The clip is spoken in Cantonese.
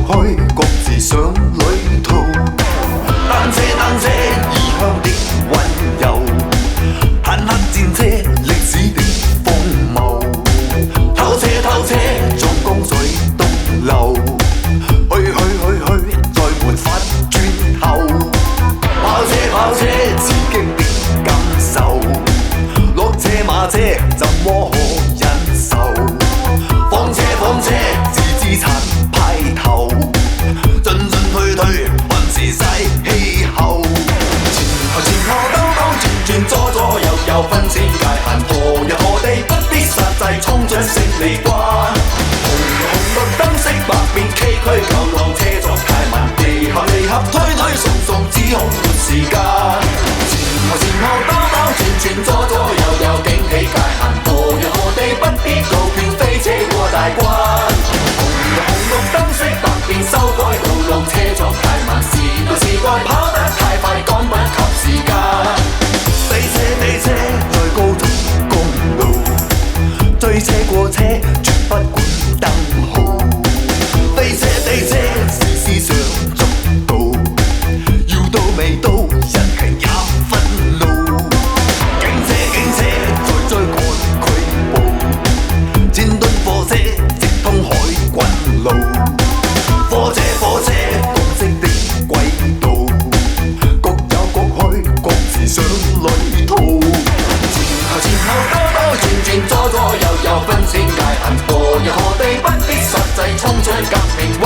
開，各自上旅途。單車單車，異鄉的溫柔，坦克戰車，歷史的風貌。透車透車，壯江水東流，去，再沒法轉頭。跑車跑車，刺激的感受，落車馬車，怎麼可忍受？放車放車，自殘派頭，進退，還是嘥氣候。前後兜轉，左右，分清界限，何日何地不必實際，衝進勝利關。紅綠燈色百變，崎嶇舊路，車速太慢，離合，推送，只恐沒時間。前後兜轉，左右，驚起界限，何日何地不必告票，飛車過大關。紅綠燈色百變，修改道路，車速太慢，時怪，跑得太快，趕不及時間。飛車，在高速公路，追車過車，絕不管燈號。飛車，時上速度，要到未到，人係也憤怒。警車，在追趕拒捕，千噸貨車直通海軍路。火車，綠色的軌道，各有各去，各自上旅途。前後兜轉，左右，分清界限，何日何地不必實際，衝出革命灣。